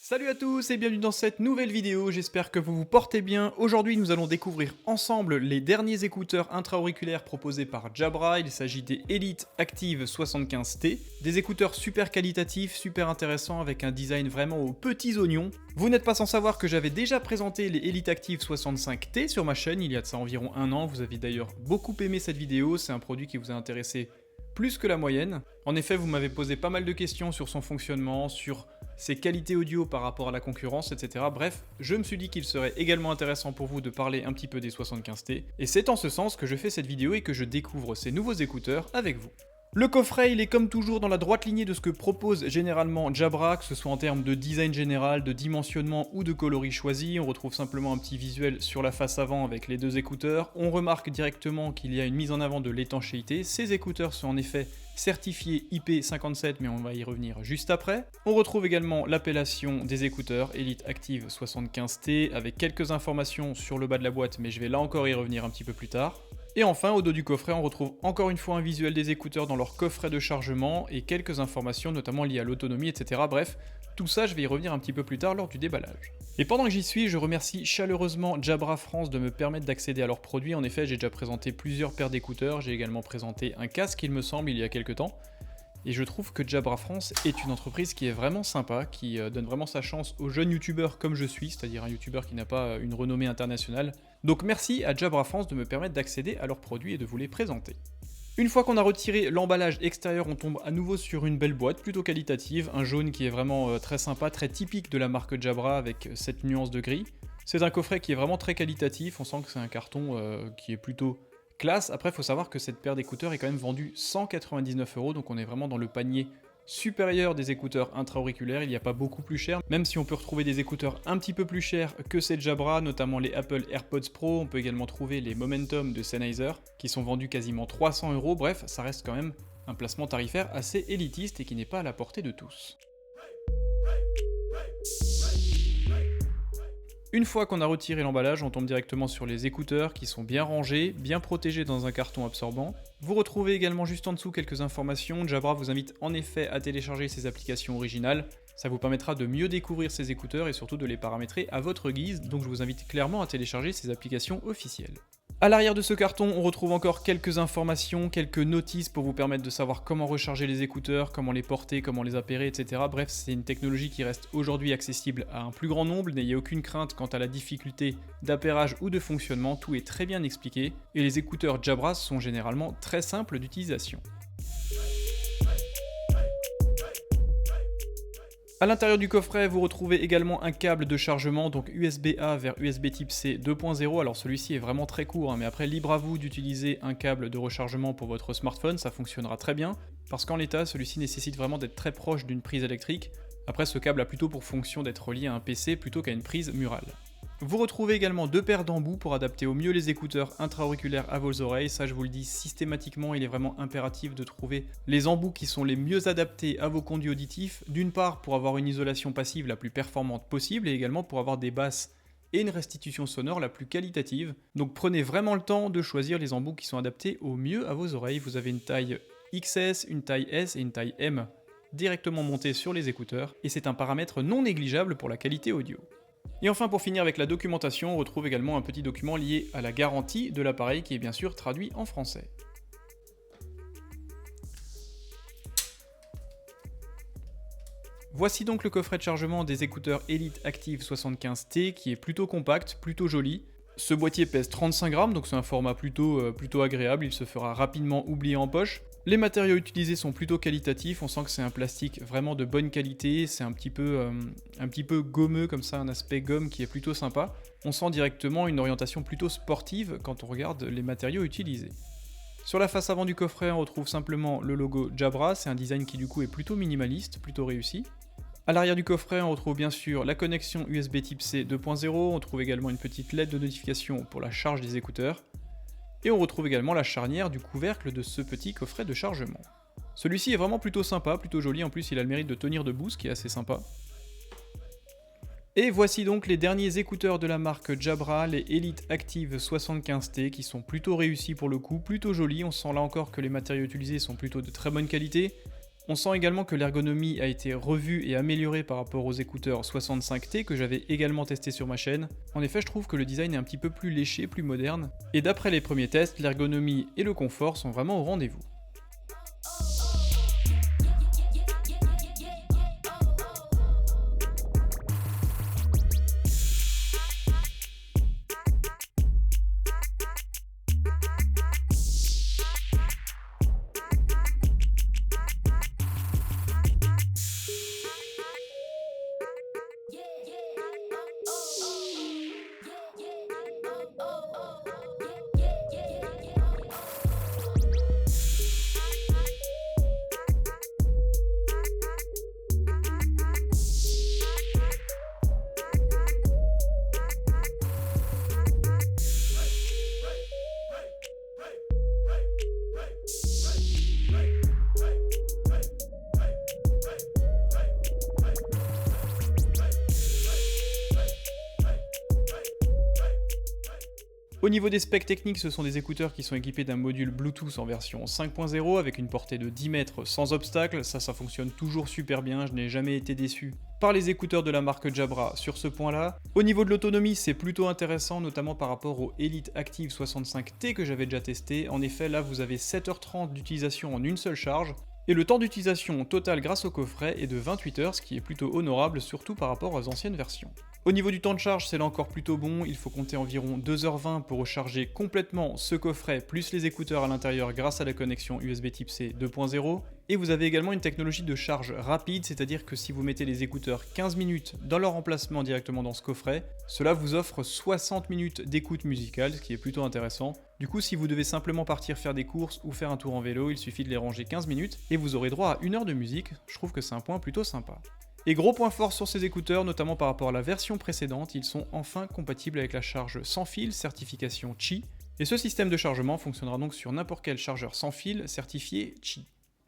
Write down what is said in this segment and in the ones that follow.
Salut à tous et bienvenue dans cette nouvelle vidéo, j'espère que vous vous portez bien. Aujourd'hui nous allons découvrir ensemble les derniers écouteurs intra-auriculaires proposés par Jabra. Il s'agit des Elite Active 75T, des écouteurs super qualitatifs, super intéressants avec un design vraiment aux petits oignons. Vous n'êtes pas sans savoir que j'avais déjà présenté les Elite Active 65T sur ma chaîne il y a de ça environ un an. Vous avez d'ailleurs beaucoup aimé cette vidéo, c'est un produit qui vous a intéressé plus que la moyenne. En effet, vous m'avez posé pas mal de questions sur son fonctionnement, sur ses qualités audio par rapport à la concurrence, etc. Bref, je me suis dit qu'il serait également intéressant pour vous de parler un petit peu des 75T, et c'est en ce sens que je fais cette vidéo et que je découvre ces nouveaux écouteurs avec vous. Le coffret, il est comme toujours dans la droite lignée de ce que propose généralement Jabra, que ce soit en termes de design général, de dimensionnement ou de coloris choisis. On retrouve simplement un petit visuel sur la face avant avec les deux écouteurs. On remarque directement qu'il y a une mise en avant de l'étanchéité. Ces écouteurs sont en effet certifiés IP57, mais on va y revenir juste après. On retrouve également l'appellation des écouteurs Elite Active 75T avec quelques informations sur le bas de la boîte, mais je vais là encore y revenir un petit peu plus tard. Et enfin, au dos du coffret, on retrouve encore une fois un visuel des écouteurs dans leur coffret de chargement et quelques informations notamment liées à l'autonomie, etc. Bref, tout ça, je vais y revenir un petit peu plus tard lors du déballage. Et pendant que j'y suis, je remercie chaleureusement Jabra France de me permettre d'accéder à leurs produits. En effet, j'ai déjà présenté plusieurs paires d'écouteurs, j'ai également présenté un casque, il me semble, il y a quelques temps. Et je trouve que Jabra France est une entreprise qui est vraiment sympa, qui donne vraiment sa chance aux jeunes youtubeurs comme je suis, c'est-à-dire un youtubeur qui n'a pas une renommée internationale. Donc merci à Jabra France de me permettre d'accéder à leurs produits et de vous les présenter. Une fois qu'on a retiré l'emballage extérieur, on tombe à nouveau sur une belle boîte plutôt qualitative, un jaune qui est vraiment très sympa, très typique de la marque Jabra avec cette nuance de gris. C'est un coffret qui est vraiment très qualitatif, on sent que c'est un carton qui est plutôt classe. Après, il faut savoir que cette paire d'écouteurs est quand même vendue 199 €, donc on est vraiment dans le panier supérieur des écouteurs intra-auriculaires. Il n'y a pas beaucoup plus cher, même si on peut retrouver des écouteurs un petit peu plus chers que ces Jabra, notamment les Apple AirPods Pro. On peut également trouver les Momentum de Sennheiser, qui sont vendus quasiment 300 €. Bref, ça reste quand même un placement tarifaire assez élitiste et qui n'est pas à la portée de tous. Une fois qu'on a retiré l'emballage, on tombe directement sur les écouteurs qui sont bien rangés, bien protégés dans un carton absorbant. Vous retrouvez également juste en dessous quelques informations. Jabra vous invite en effet à télécharger ses applications originales. Ça vous permettra de mieux découvrir ces écouteurs et surtout de les paramétrer à votre guise, donc je vous invite clairement à télécharger ces applications officielles. A l'arrière de ce carton, on retrouve encore quelques informations, quelques notices pour vous permettre de savoir comment recharger les écouteurs, comment les porter, comment les appairer, etc. Bref, c'est une technologie qui reste aujourd'hui accessible à un plus grand nombre, n'ayez aucune crainte quant à la difficulté d'appairage ou de fonctionnement, tout est très bien expliqué, et les écouteurs Jabra sont généralement très simples d'utilisation. A l'intérieur du coffret, vous retrouvez également un câble de chargement, donc USB-A vers USB type C 2.0. Alors celui-ci est vraiment très court, mais après libre à vous d'utiliser un câble de rechargement pour votre smartphone, ça fonctionnera très bien, parce qu'en l'état, celui-ci nécessite vraiment d'être très proche d'une prise électrique. Après, ce câble a plutôt pour fonction d'être relié à un PC plutôt qu'à une prise murale. Vous retrouvez également deux paires d'embouts pour adapter au mieux les écouteurs intra-auriculaires à vos oreilles. Ça, je vous le dis systématiquement, il est vraiment impératif de trouver les embouts qui sont les mieux adaptés à vos conduits auditifs. D'une part, pour avoir une isolation passive la plus performante possible et également pour avoir des basses et une restitution sonore la plus qualitative. Donc prenez vraiment le temps de choisir les embouts qui sont adaptés au mieux à vos oreilles. Vous avez une taille XS, une taille S et une taille M directement montées sur les écouteurs et c'est un paramètre non négligeable pour la qualité audio. Et enfin, pour finir avec la documentation, on retrouve également un petit document lié à la garantie de l'appareil qui est bien sûr traduit en français. Voici donc le coffret de chargement des écouteurs Elite Active 75T qui est plutôt compact, plutôt joli. Ce boîtier pèse 35 grammes, donc c'est un format plutôt agréable, il se fera rapidement oublier en poche. Les matériaux utilisés sont plutôt qualitatifs, on sent que c'est un plastique vraiment de bonne qualité, c'est un petit peu gommeux comme ça, un aspect gomme qui est plutôt sympa. On sent directement une orientation plutôt sportive quand on regarde les matériaux utilisés. Sur la face avant du coffret, on retrouve simplement le logo Jabra, c'est un design qui du coup est plutôt minimaliste, plutôt réussi. A l'arrière du coffret, on retrouve bien sûr la connexion USB type C 2.0, on trouve également une petite LED de notification pour la charge des écouteurs. Et on retrouve également la charnière du couvercle de ce petit coffret de chargement. Celui-ci est vraiment plutôt sympa, plutôt joli, en plus il a le mérite de tenir debout, ce qui est assez sympa. Et voici donc les derniers écouteurs de la marque Jabra, les Elite Active 75T, qui sont plutôt réussis pour le coup, plutôt jolis, on sent là encore que les matériaux utilisés sont plutôt de très bonne qualité. On sent également que l'ergonomie a été revue et améliorée par rapport aux écouteurs 65T que j'avais également testé sur ma chaîne. En effet, je trouve que le design est un petit peu plus léché, plus moderne, et d'après les premiers tests, l'ergonomie et le confort sont vraiment au rendez-vous. Au niveau des specs techniques, ce sont des écouteurs qui sont équipés d'un module Bluetooth en version 5.0 avec une portée de 10 mètres sans obstacle. Ça fonctionne toujours super bien, je n'ai jamais été déçu par les écouteurs de la marque Jabra sur ce point-là. Au niveau de l'autonomie, c'est plutôt intéressant, notamment par rapport au Elite Active 65T que j'avais déjà testé. En effet, là, vous avez 7h30 d'utilisation en une seule charge. Et le temps d'utilisation total grâce au coffret est de 28 heures, ce qui est plutôt honorable, surtout par rapport aux anciennes versions. Au niveau du temps de charge, c'est là encore plutôt bon, il faut compter environ 2h20 pour recharger complètement ce coffret, plus les écouteurs à l'intérieur grâce à la connexion USB Type C 2.0. Et vous avez également une technologie de charge rapide, c'est-à-dire que si vous mettez les écouteurs 15 minutes dans leur emplacement directement dans ce coffret, cela vous offre 60 minutes d'écoute musicale, ce qui est plutôt intéressant. Du coup, si vous devez simplement partir faire des courses ou faire un tour en vélo, il suffit de les ranger 15 minutes et vous aurez droit à 1 heure de musique. Je trouve que c'est un point plutôt sympa. Et gros point fort sur ces écouteurs, notamment par rapport à la version précédente, ils sont enfin compatibles avec la charge sans fil certification Qi. Et ce système de chargement fonctionnera donc sur n'importe quel chargeur sans fil certifié Qi.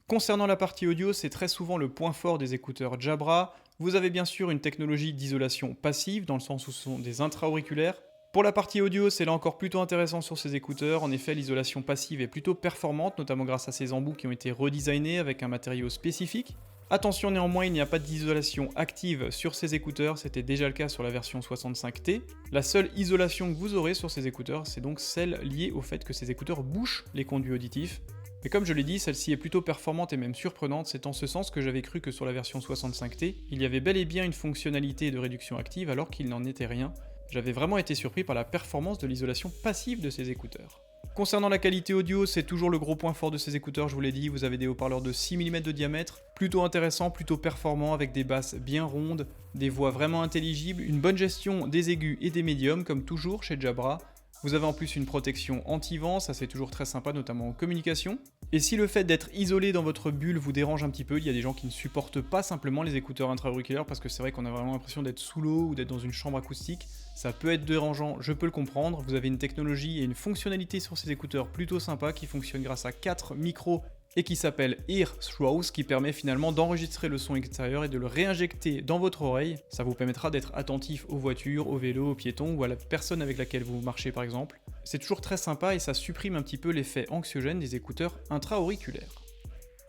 Concernant la partie audio, c'est très souvent le point fort des écouteurs Jabra. Vous avez bien sûr une technologie d'isolation passive, dans le sens où ce sont des intra-auriculaires. Pour la partie audio, c'est là encore plutôt intéressant sur ces écouteurs. En effet, l'isolation passive est plutôt performante, notamment grâce à ces embouts qui ont été redesignés avec un matériau spécifique. Attention néanmoins, il n'y a pas d'isolation active sur ces écouteurs, c'était déjà le cas sur la version 65T. La seule isolation que vous aurez sur ces écouteurs, c'est donc celle liée au fait que ces écouteurs bouchent les conduits auditifs. Mais comme je l'ai dit, celle-ci est plutôt performante et même surprenante, c'est en ce sens que j'avais cru que sur la version 65T, il y avait bel et bien une fonctionnalité de réduction active alors qu'il n'en était rien. J'avais vraiment été surpris par la performance de l'isolation passive de ces écouteurs. Concernant la qualité audio, c'est toujours le gros point fort de ces écouteurs, je vous l'ai dit, vous avez des haut-parleurs de 6 mm de diamètre, plutôt intéressant, plutôt performant, avec des basses bien rondes, des voix vraiment intelligibles, une bonne gestion des aigus et des médiums, comme toujours chez Jabra. Vous avez en plus une protection anti-vent, ça c'est toujours très sympa, notamment en communication. Et si le fait d'être isolé dans votre bulle vous dérange un petit peu, il y a des gens qui ne supportent pas simplement les écouteurs intra-auriculaires parce que c'est vrai qu'on a vraiment l'impression d'être sous l'eau ou d'être dans une chambre acoustique. Ça peut être dérangeant, je peux le comprendre. Vous avez une technologie et une fonctionnalité sur ces écouteurs plutôt sympa qui fonctionne grâce à 4 micros et qui s'appelle Ear Throws, qui permet finalement d'enregistrer le son extérieur et de le réinjecter dans votre oreille. Ça vous permettra d'être attentif aux voitures, aux vélos, aux piétons ou à la personne avec laquelle vous marchez par exemple. C'est toujours très sympa et ça supprime un petit peu l'effet anxiogène des écouteurs intra-auriculaires.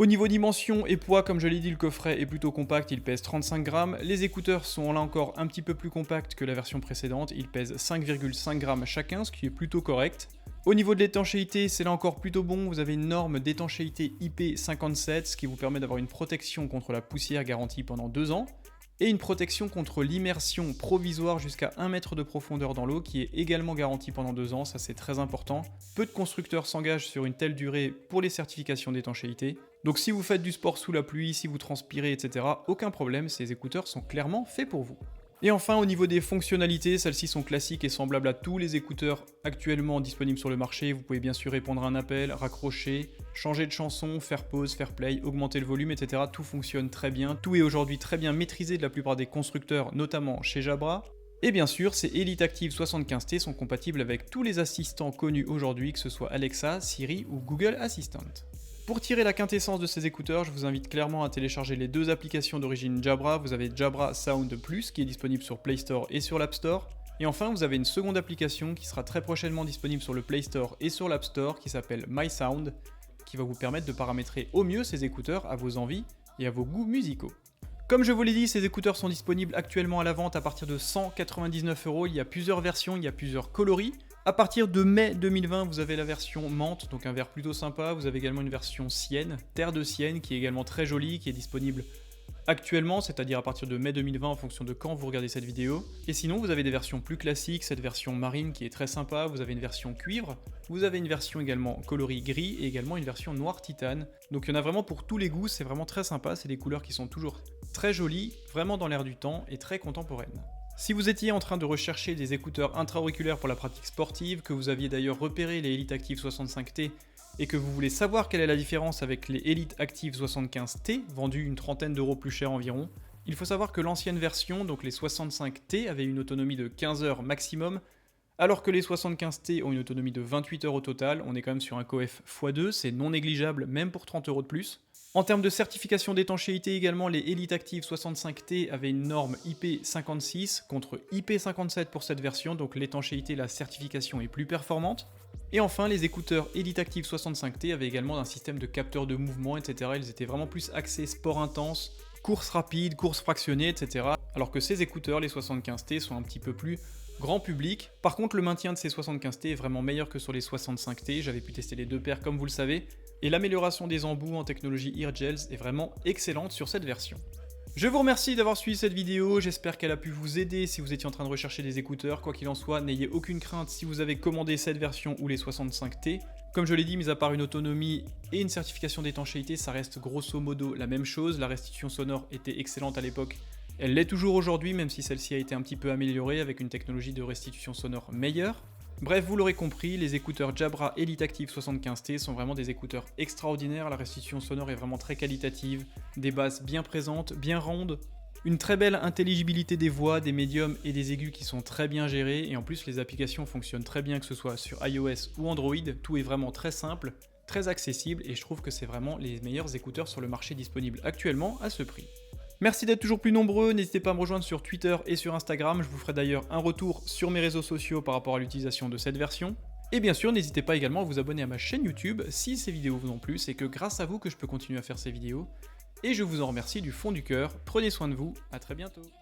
Au niveau dimension et poids, comme je l'ai dit, le coffret est plutôt compact, il pèse 35 grammes. Les écouteurs sont là encore un petit peu plus compacts que la version précédente, ils pèsent 5,5 grammes chacun, ce qui est plutôt correct. Au niveau de l'étanchéité, c'est là encore plutôt bon, vous avez une norme d'étanchéité IP57, ce qui vous permet d'avoir une protection contre la poussière garantie pendant 2 ans, et une protection contre l'immersion provisoire jusqu'à 1 mètre de profondeur dans l'eau, qui est également garantie pendant 2 ans, ça c'est très important. Peu de constructeurs s'engagent sur une telle durée pour les certifications d'étanchéité. Donc si vous faites du sport sous la pluie, si vous transpirez, etc., aucun problème, ces écouteurs sont clairement faits pour vous. Et enfin, au niveau des fonctionnalités, celles-ci sont classiques et semblables à tous les écouteurs actuellement disponibles sur le marché. Vous pouvez bien sûr répondre à un appel, raccrocher, changer de chanson, faire pause, faire play, augmenter le volume, etc. Tout fonctionne très bien. Tout est aujourd'hui très bien maîtrisé de la plupart des constructeurs, notamment chez Jabra. Et bien sûr, ces Elite Active 75T sont compatibles avec tous les assistants connus aujourd'hui, que ce soit Alexa, Siri ou Google Assistant. Pour tirer la quintessence de ces écouteurs, je vous invite clairement à télécharger les 2 applications d'origine Jabra. Vous avez Jabra Sound Plus qui est disponible sur Play Store et sur l'App Store. Et enfin, vous avez une seconde application qui sera très prochainement disponible sur le Play Store et sur l'App Store qui s'appelle My Sound. qui va vous permettre de paramétrer au mieux ces écouteurs à vos envies et à vos goûts musicaux. Comme je vous l'ai dit, ces écouteurs sont disponibles actuellement à la vente à partir de 199 €. Il y a plusieurs versions, il y a plusieurs coloris. À partir de mai 2020, vous avez la version menthe, donc un verre plutôt sympa. Vous avez également une version Sienne, terre de Sienne, qui est également très jolie, qui est disponible actuellement, c'est-à-dire à partir de mai 2020 en fonction de quand vous regardez cette vidéo. Et sinon, vous avez des versions plus classiques, cette version marine qui est très sympa, vous avez une version cuivre, vous avez une version également coloris gris et également une version noir titane. Donc il y en a vraiment pour tous les goûts, c'est vraiment très sympa, c'est des couleurs qui sont toujours très jolies, vraiment dans l'air du temps et très contemporaines. Si vous étiez en train de rechercher des écouteurs intra-auriculaires pour la pratique sportive, que vous aviez d'ailleurs repéré les Elite Active 65T et que vous voulez savoir quelle est la différence avec les Elite Active 75T, vendus une trentaine d'euros plus cher environ, il faut savoir que l'ancienne version, donc les 65T, avait une autonomie de 15 heures maximum, alors que les 75T ont une autonomie de 28 heures au total. On est quand même sur un coef x2, c'est non négligeable même pour 30 € de plus. En termes de certification d'étanchéité également, les Elite Active 65T avaient une norme IP56 contre IP57 pour cette version, donc l'étanchéité, la certification est plus performante. Et enfin, les écouteurs Elite Active 65T avaient également un système de capteur de mouvement, etc. Ils étaient vraiment plus axés sport intense, course rapide, course fractionnée, etc. Alors que ces écouteurs, les 75T, sont un petit peu plus grand public. Par contre, le maintien de ces 75T est vraiment meilleur que sur les 65T. J'avais pu tester les deux paires comme vous le savez. Et l'amélioration des embouts en technologie Eargels est vraiment excellente sur cette version. Je vous remercie d'avoir suivi cette vidéo, j'espère qu'elle a pu vous aider si vous étiez en train de rechercher des écouteurs. Quoi qu'il en soit, n'ayez aucune crainte si vous avez commandé cette version ou les 65T. Comme je l'ai dit, mis à part une autonomie et une certification d'étanchéité, ça reste grosso modo la même chose. La restitution sonore était excellente à l'époque. Elle l'est toujours aujourd'hui, même si celle-ci a été un petit peu améliorée avec une technologie de restitution sonore meilleure. Bref, vous l'aurez compris, les écouteurs Jabra Elite Active 75T sont vraiment des écouteurs extraordinaires, la restitution sonore est vraiment très qualitative, des basses bien présentes, bien rondes, une très belle intelligibilité des voix, des médiums et des aigus qui sont très bien gérés, et en plus les applications fonctionnent très bien que ce soit sur iOS ou Android, tout est vraiment très simple, très accessible, et je trouve que c'est vraiment les meilleurs écouteurs sur le marché disponibles actuellement à ce prix. Merci d'être toujours plus nombreux, n'hésitez pas à me rejoindre sur Twitter et sur Instagram, je vous ferai d'ailleurs un retour sur mes réseaux sociaux par rapport à l'utilisation de cette version. Et bien sûr, n'hésitez pas également à vous abonner à ma chaîne YouTube si ces vidéos vous ont plu, c'est que grâce à vous que je peux continuer à faire ces vidéos. Et je vous en remercie du fond du cœur, prenez soin de vous, à très bientôt.